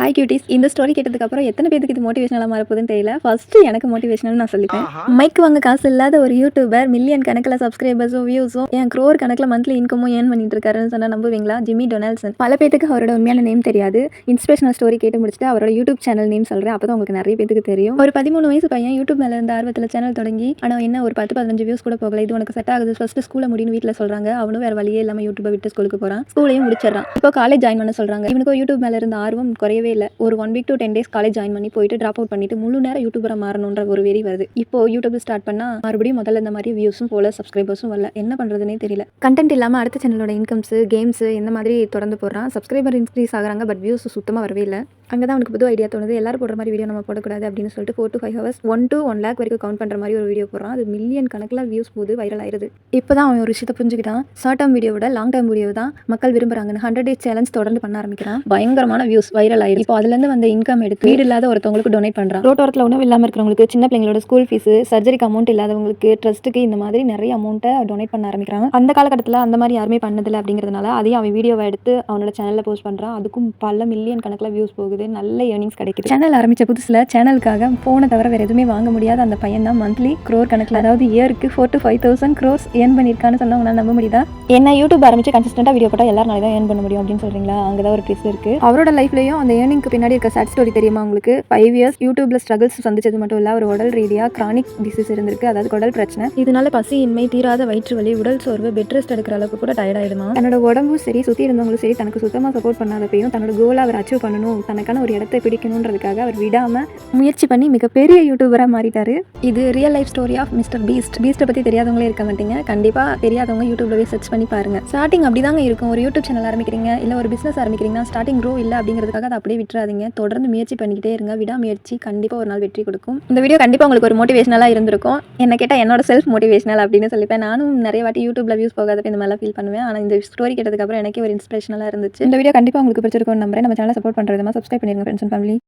Hi cuties, இந்த story கேட்டதுக்கப்புறம் எத்தனை பேருக்கு இது மோட்டிவேஷனலாக மாறப்போகுதுன்னு தெரியல. ஃபஸ்ட்டு எனக்கு மோட்டிவேஷனல் நான் சொல்லிப்பேன். மைக் வாங்க காசு இல்லாத ஒரு யூடியூபர் மில்லியன் கணக்கில் சப்ஸ்கிரைபர்ஸும் வியூஸும் என் க்ரோர் கணக்கில் மந்த்லி இன்கமும் ஏர்ன் பண்ணிட்டு இருக்காருன்னு சொன்னால் நம்புவீங்களா? Jimmy Donaldson. பல பேருக்கு அவரோட உண்மையான நேம் தெரியாது. இன்ஸ்பிரேஷனல் ஸ்டோரி கேட்டு முடிச்சுட்டு அவரோட யூடியூப் சேனல் நேம் சொல்கிறேன். அப்போ தான் உங்களுக்கு நிறைய பேருக்கு தெரியும். ஒரு 13 வயசு பையன் யூடியூப் மேலே இருந்த ஆர்வத்தில் சேனல் தொடங்கி ஆனால் என்ன ஒரு 10-15 வியூஸ் கூட போகல. இது உனக்கு செட் ஆகுது, ஃபஸ்ட்டு ஸ்கூலை முடின்னு வீட்டில் சொல்கிறாங்க. அவனும் வேறு வழியே இல்லாமல் யூடியூப்பை விட்டு ஸ்கூலுக்கு போகிறான். ஸ்கூலையும் முடிச்சிடறான். இப்போ காலேஜ் ஜாயின் பண்ண சொல்கிறாங்க. இவனுக்கு யூடியூப் மேலே இருந்த ஆர்வம் குறையவே இல்லை. ஒரு 1 week to 10 days college join பண்ணி போயிட்டு ட்ராப் அவுட் பண்ணிட்டு முழு நேரம் யூடியூபராக மாறணுன்ற ஒரு வெறி வருது. இப்போ யூடியூப் ஸ்டார்ட் பண்ணால் மறுபடியும் முதல்ல இந்த மாதிரி வியூஸும் போல சப்ஸ்கிரைபர்ஸும் வரல. என்ன பண்ணுறதுனே தெரியல. கண்டென்ட் இல்லாமல் அடுத்த சேனலோட இன்கம்ஸு கேம்ஸு இந்த மாதிரி தொடர்ந்து போடுறான். சப்ஸ்கிரைபர் இன்க்ரீஸ் ஆகிறாங்க, பட் வியூஸ் சுத்தமாக வரவே இல்லை. அங்கே தான் அவனுக்கு புது ஐடியா தோணுது. எல்லாரும் போடுற மாதிரி வீடியோ நம்ம போடக்கூடாது அப்படின்னு சொல்லிட்டு 4 to 5 hours 1 to 1 lakh வரைக்கும் கவுண்ட் பண்ணுற மாதிரி ஒரு வீடியோ போடுறான். அது மில்லியன் கணக்கில் வியூஸ் போது வைரல் ஆயிடுது. இப்போ தான் அவன் ஒரு விஷயத்தை புரிஞ்சுக்கிட்டான். ஷார்ட் டேர்ம் வீடியோட லாங் டேர்ம் வீடியோ தான் மக்கள் விரும்புறாங்கன்னு 100 days சேலஞ்ச் தொடர்ந்து பண்ண ஆரம்பிக்கிறான். பயங்கரமான வியூஸ் வைரல் ஆயிடுது. இப்போ அதுலேருந்து வந்த இன்கம் எடுத்து வீடு இல்லாத ஒருத்தவங்களுக்கு டொனேட் பண்ணுறான். ரோட்டோரத்தில் உணவு இல்லாமல் இருக்கிறவங்களுக்கு, சின்ன பிள்ளைங்களோட ஸ்கூல் ஃபீஸு, சர்ஜரிக்கு அமௌண்ட் இல்லாதவங்களுக்கு, ட்ரஸ்ட்டுக்கு இந்த மாதிரி நிறைய அமௌண்ட்டை டொனேட் பண்ண ஆரம்பிக்கிறாங்க. அந்த காலகட்டத்தில் அந்த மாதிரி யாருமே பண்ணதில்லை அப்படிங்கிறதுனால அதையும் அவன் வீடியோவை எடுத்து அவனோட சேனலில் போஸ்ட் பண்ணுறான். அதுக்கும் பல மில்லியன் கணக்கில் வியூஸ் போகுது. நல்ல ஏர்னிங்ஸ் கிடைக்குது. சேனல் ஆரம்பித்த புதுசில் சேனலுக்காக ஃபோனை தவிர வேறு எதுவுமே வாங்க முடியாத அந்த பையன் தான் மந்த்லி க்ரோர் கணக்கில், அதாவது இயருக்கு 4 to 5,000 crores ஏர்ன் பண்ணியிருக்கான்னு சொன்னால் உங்களால் நம்ப முடியுதா? என்ன யூடியூப் ஆரம்பிச்சு கன்சிஸ்டண்டாக வீடியோ போட்டால் எல்லாருனால தான் ஏர்ன் பண்ண முடியும் அப்படின்னு சொல்கிறீங்களா? அங்கே தான் ஒரு ட்விஸ்ட் இருக்குது. அவரோட லைஃப்லையும் அந்த ஏர்னிங்க்கு பின்னாடி இருக்க சேட் ஸ்டோரி தெரியுமா உங்களுக்கு? 5 years யூடியூப்ல ஸ்ட்ரகிள்ஸ் சந்திச்சது மட்டும் இல்லை, ஒரு உடல் ரீதியாக கிரானிக் டிசீஸ் இருந்திருக்கு, அதாவது குடல் பிரச்சனை. இதனால பசியின்மை, தீராத வயிற்று வலி, உடல் சோர்வு, பெட் ரெஸ்ட் எடுக்கிற அளவுக்கு கூட டயர்ட் ஆயிடுமா. தன்னோட உடம்பும் சரி, சுற்றி இருந்தவங்களும் சரி, தனக்கு சுத்தமாக சப்போர்ட் பண்ணாதப்பையும் தன்னோட கோலை அவர் அச்சீவ் பண்ணணும், தனக்கான ஒரு இடத்தை பிடிக்கணுன்றதுக்காக அவர் விடாமல் முயற்சி பண்ணி மிகப்பெரிய யூடியூபராக மாறிட்டாரு. இது real life story of Mister Beast. பீஸ்ட்டை பற்றி தெரியாதவங்களே இருக்க மாட்டீங்க. கண்டிப்பாக தெரியாதவங்க யூடியூப்ல சர்ச் பண்ணி பாருங்க. ஸ்டார்டிங் அப்படி தாங்க இருக்கும். ஒரு யூடியூப் சேனல் ஆரம்பிக்கிறீங்க, இல்லை ஒரு பிஸ்னஸ் ஆரம்பிக்கிறீங்கன்னா ஸ்டார்டிங் க்ரோ இல்லை அப்படிங்கிறதுக்காக அதை அப்படியே விட்டுறாதீங்க. தொடர்ந்து முயற்சி பண்ணிக்கிட்டே இருங்க. விடாமுயற்சி கண்டிப்பாக ஒரு நாள் வெற்றி கொடுக்கும். இந்த வீடியோ கண்டிப்பாக உங்களுக்கு ஒரு மோட்டிவேஷனலாக இருந்திருக்கும். என்ன கேட்டால் என்னோட செல்ஃப் மோட்டிவேஷனல் அப்படின்னு சொல்லிப்பேன். நானும் நிறைய வாட்டி யூடியூப்ல வியூஸ் போகாதப்ப இந்த மாதிரிலாம் ஃபீல் பண்ணுவேன். ஆனால் இந்த ஸ்டோரி கேட்டதுக்கப்புறம் எனக்கே ஒரு இன்ஸ்பிரேஷனலாக இருந்துச்சு. இந்த வீடியோ கண்டிப்பாக உங்களுக்கு பிடிச்சிருக்கும்னு நம்புறேன். நம்ம சேனலை சப்போர்ட் பண்ணுற விதமாக சப்ஸ்கிரைப் பண்ணிருங்க ஃப்ரெண்ட்ஸ் அண்ட் ஃபேமிலி.